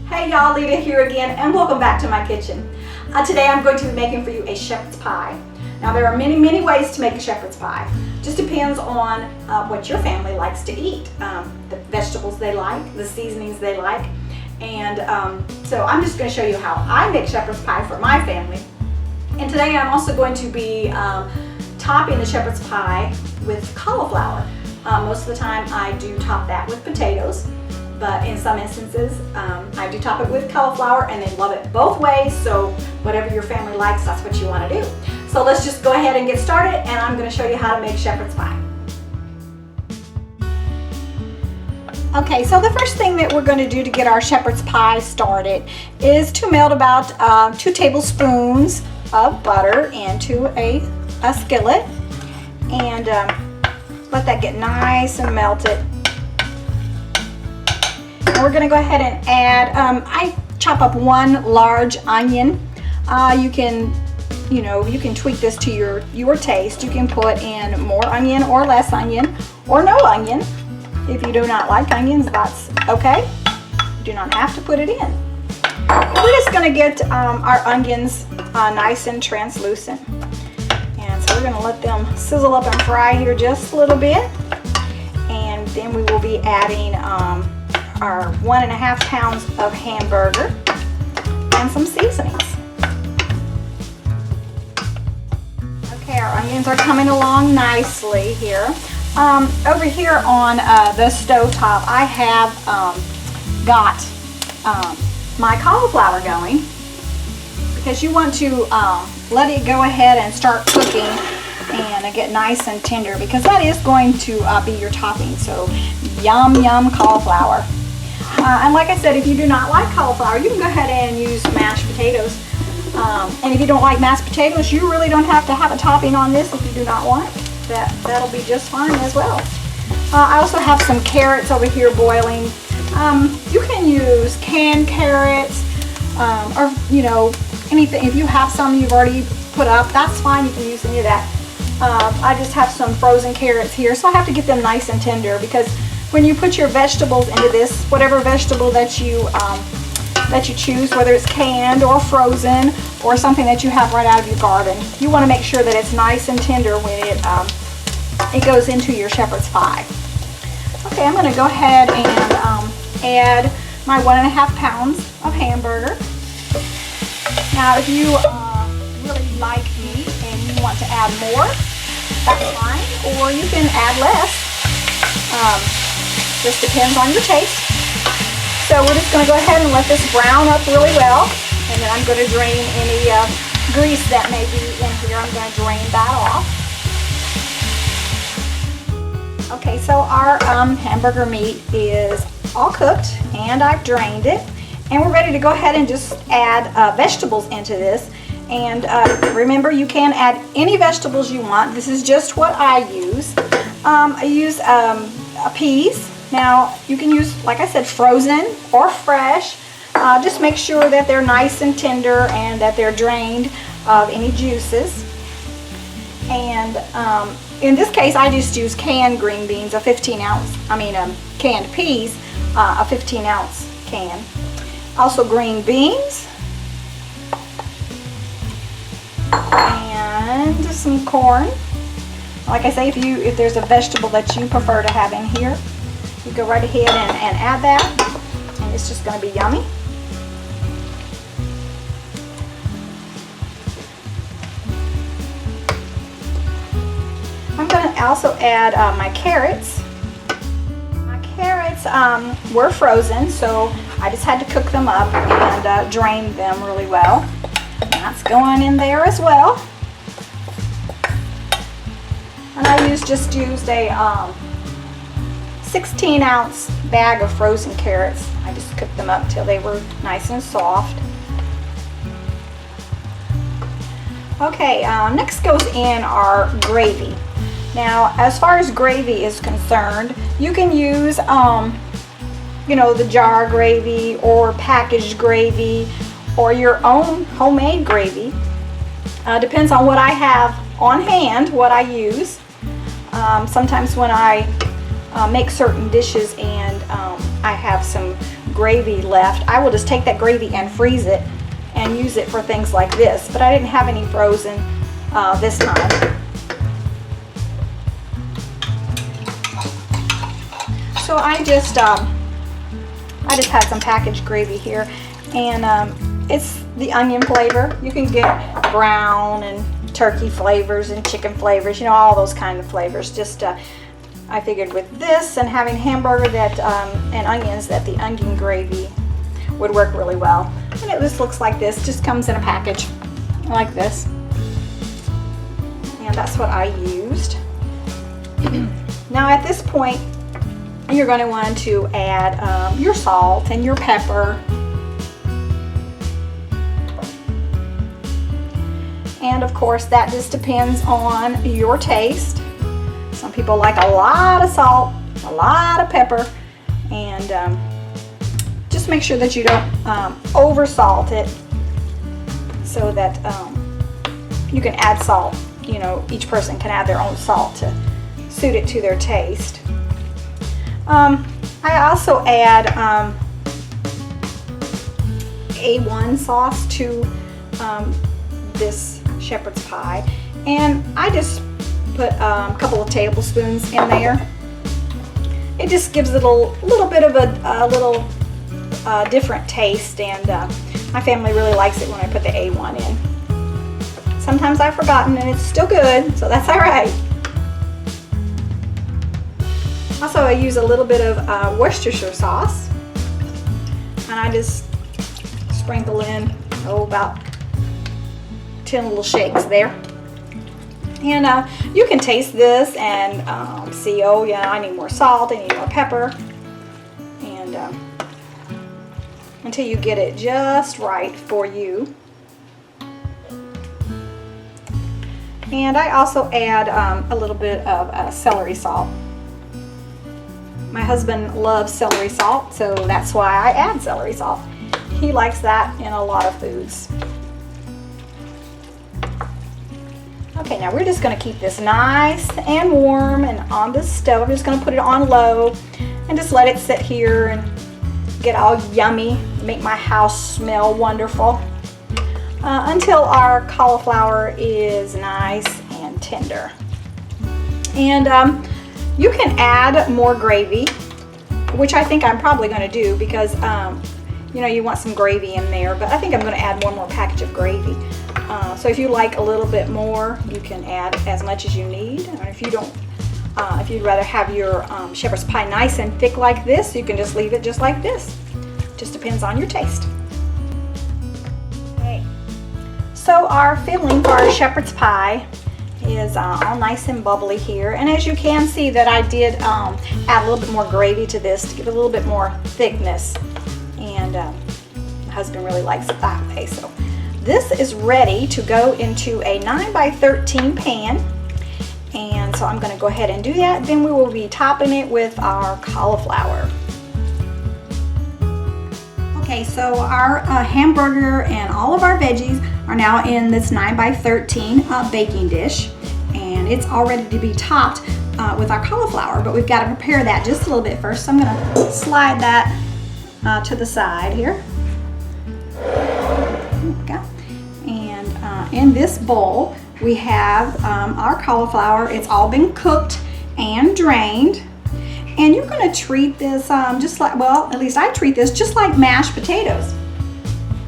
Hey y'all, Lita here again, and welcome back to my kitchen. Today I'm going to be making for you a shepherd's pie. Now there are many ways to make a shepherd's pie. Just depends on what your family likes to eat, the vegetables they like, the seasonings they like, and so I'm just going to show you how I make shepherd's pie for my family. And today I'm also going to be topping the shepherd's pie with cauliflower. Most of the time I do top that with potatoes, but in some instances I do top it with cauliflower, and they love it both ways, so whatever your family likes, that's what you want to do. So let's just go ahead and get started, and I'm going to show you how to make shepherd's pie. Okay, so the first thing that we're going to do to get our shepherd's pie started is to melt about 2 tablespoons of butter into a skillet, and let that get nice and melted. And we're going to go ahead and add, I chop up 1 large onion. You can tweak this to your taste. You can put in more onion or less onion or no onion. If you do not like onions, that's okay. You do not have to put it in. We're just going to get our onions nice and translucent. And so we're going to let them sizzle up and fry here just a little bit. And then we will be adding our 1.5 pounds of hamburger and some seasonings. Okay, our onions are coming along nicely here. Over here on the stove top, I have got my cauliflower going, because you want to let it go ahead and start cooking and get nice and tender, because that is going to be your topping. So yum cauliflower. And like I said, if you do not like cauliflower, you can go ahead and use mashed potatoes. And if you don't like mashed potatoes, you really don't have to have a topping on this if you do not want. That'll be just fine as well. I also have some carrots over here boiling. You can use canned carrots, or anything. If you have some you've already put up, that's fine. You can use any of that. I just have some frozen carrots here, so I have to get them nice and tender, because when you put your vegetables into this, whatever vegetable that you choose, whether it's canned or frozen or something that you have right out of your garden, you want to make sure that it's nice and tender when it goes into your shepherd's pie. Okay, I'm going to go ahead and add my 1.5 pounds of hamburger. Now, if you really like meat and you want to add more, that's fine, or you can add less. Just depends on your taste. So we're just going to go ahead and let this brown up really well, and then I'm going to drain any grease that may be in here. I'm going to drain that off. Okay, so our hamburger meat is all cooked, and I've drained it, and we're ready to go ahead and just add vegetables into this. And remember, you can add any vegetables you want. This is just what I use. I use peas. Now, you can use, like I said, frozen or fresh. Just make sure that they're nice and tender and that they're drained of any juices. And in this case, I just use canned green beans, canned peas, a 15-ounce can. Also green beans. And some corn. Like I say, if there's a vegetable that you prefer to have in here, you go right ahead and add that, and it's just going to be yummy. I'm going to also add my carrots. My carrots were frozen, so I just had to cook them up and drain them really well. And that's going in there as well. And I just used a 16-ounce bag of frozen carrots. I just cooked them up till they were nice and soft. Okay, next goes in our gravy. Now, as far as gravy is concerned, you can use, the jar gravy or packaged gravy or your own homemade gravy. Depends on what I have on hand, what I use. Sometimes when I make certain dishes and I have some gravy left, I will just take that gravy and freeze it and use it for things like this. But I didn't have any frozen this time. So I just had some packaged gravy here, and it's the onion flavor. You can get brown and turkey flavors and chicken flavors, you know, all those kind of flavors. Just I figured with this and having hamburger that and onions, that the onion gravy would work really well. And it just looks like this, just comes in a package like this, and that's what I used. Now at this point, you're going to want to add your salt and your pepper. And of course, that just depends on your taste. Some people like a lot of salt, a lot of pepper, and just make sure that you don't over salt it, so that you can add salt. You know, each person can add their own salt to suit it to their taste. I also add A1 sauce to this shepherd's pie, and I just put a couple of tablespoons in there. It just gives it a little bit of a little different taste, and my family really likes it when I put the A1 in. Sometimes I've forgotten and it's still good, so that's all right. Also, I use a little bit of Worcestershire sauce, and I just sprinkle in about 10 little shakes there. And you can taste this and see, oh yeah, I need more salt, I need more pepper, and until you get it just right for you. And I also add a little bit of celery salt. My husband loves celery salt, so that's why I add celery salt. He likes that in a lot of foods. Okay, now we're just going to keep this nice and warm and on the stove. I'm just going to put it on low and just let it sit here and get all yummy, make my house smell wonderful, until our cauliflower is nice and tender. And you can add more gravy, which I think I'm probably going to do, because you know, you want some gravy in there, but I think I'm going to add one more package of gravy. So if you like a little bit more, you can add as much as you need. And if you don't, if you'd rather have your shepherd's pie nice and thick like this, you can just leave it just like this. Just depends on your taste. Okay. So our filling for our shepherd's pie is all nice and bubbly here, and as you can see that I did add a little bit more gravy to this to give it a little bit more thickness, and my husband really likes it that way. So this is ready to go into a 9x13 pan, and so I'm going to go ahead and do that. Then we will be topping it with our cauliflower. Okay, so our hamburger and all of our veggies are now in this 9x13 baking dish, and it's all ready to be topped with our cauliflower, but we've got to prepare that just a little bit first. So I'm going to slide that to the side here. There we go. And in this bowl we have our cauliflower. It's all been cooked and drained. And you're going to treat this just like, well, at least I treat this just like mashed potatoes.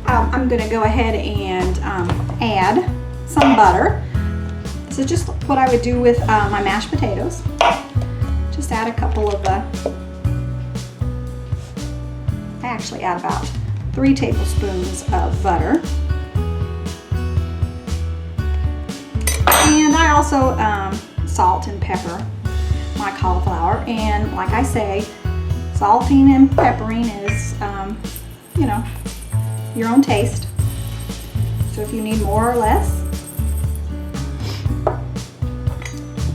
I'm going to go ahead and add some butter. So just what I would do with my mashed potatoes. Just add a couple of I actually add about 3 tablespoons of butter. And I also salt and pepper my cauliflower, and like I say, salting and peppering is you know, your own taste, so if you need more or less.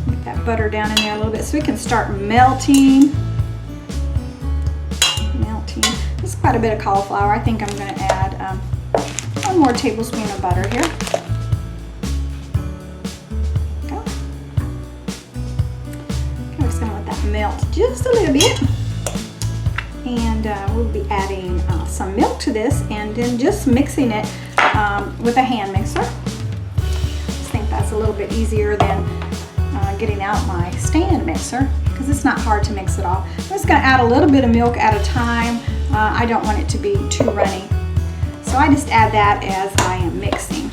Get that butter down in there a little bit so we can start melting. This is quite a bit of cauliflower. I think I'm going to add 1 more tablespoon of butter here. Melt just a little bit. And we'll be adding some milk to this and then just mixing it with a hand mixer. I just think that's a little bit easier than getting out my stand mixer because it's not hard to mix it all. I'm just going to add a little bit of milk at a time. I don't want it to be too runny. So I just add that as I am mixing.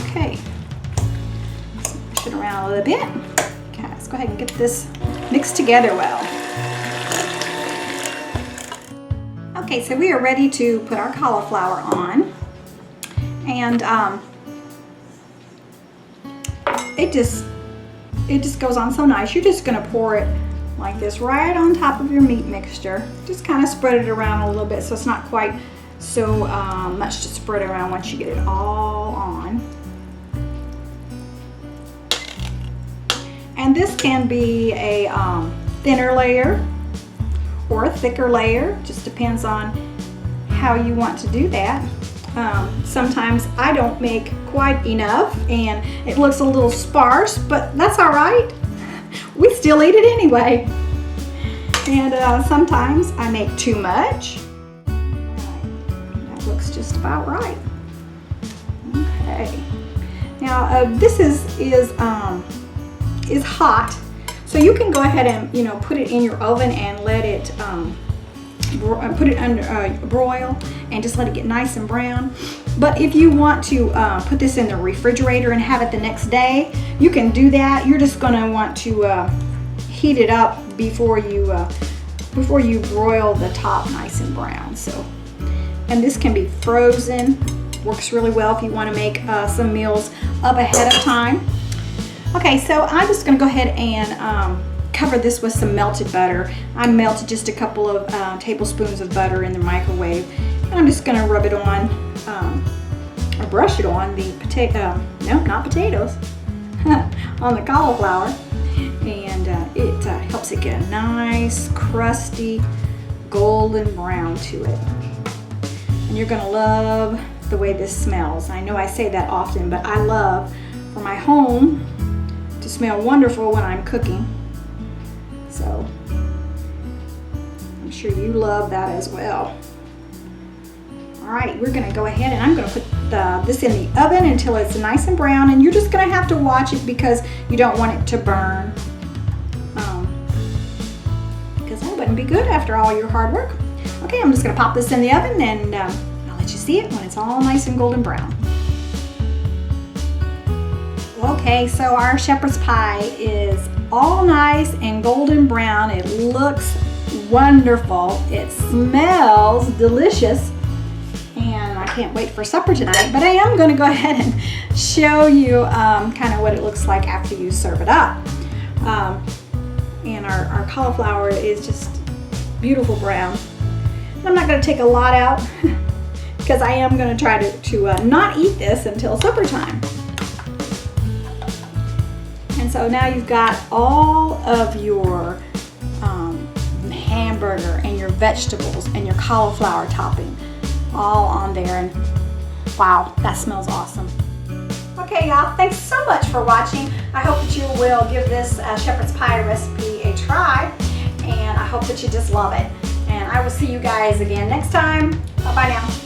Okay. Push it around a little bit. Okay, let's go ahead and get this mixed together well. Okay, so we are ready to put our cauliflower on. And it just goes on so nice. You're just going to pour it like this right on top of your meat mixture. Just kind of spread it around a little bit so it's not quite so much to spread around once you get it all on. And this can be a thinner layer or a thicker layer, just depends on how you want to do that. Sometimes I don't make quite enough and it looks a little sparse, but that's all right. We still eat it anyway. And sometimes I make too much. That looks just about right. Okay. Now this is hot, so you can go ahead and put it in your oven and let it put it under broil and just let it get nice and brown. But if you want to put this in the refrigerator and have it the next day, you can do that. You're just going to want to heat it up before you broil the top nice and brown. So, and this can be frozen. Works really well if you want to make some meals up ahead of time. Okay, so I'm just going to go ahead and cover this with some melted butter. I melted just a couple of tablespoons of butter in the microwave, and I'm just going to rub it on, or brush it on the not potatoes, on the cauliflower, and it helps it get a nice, crusty, golden brown to it. And you're going to love the way this smells. I know I say that often, but I love for my home to smell wonderful when I'm cooking. So I'm sure you love that as well. All right, we're going to go ahead and I'm going to put this in the oven until it's nice and brown, and you're just going to have to watch it because you don't want it to burn, because that wouldn't be good after all your hard work. Okay, I'm just going to pop this in the oven and I'll let you see it when it's all nice and golden brown. Okay, so our shepherd's pie is all nice and golden brown. It looks wonderful. It smells delicious. And I can't wait for supper tonight. But I am going to go ahead and show you kind of what it looks like after you serve it up. And our cauliflower is just beautiful brown. And I'm not going to take a lot out because I am going to try to not eat this until supper time. And so now you've got all of your hamburger and your vegetables and your cauliflower topping all on there, and wow, that smells awesome. Okay, y'all, thanks so much for watching. I hope that you will give this shepherd's pie recipe a try, and I hope that you just love it. And I will see you guys again next time. Bye-bye now.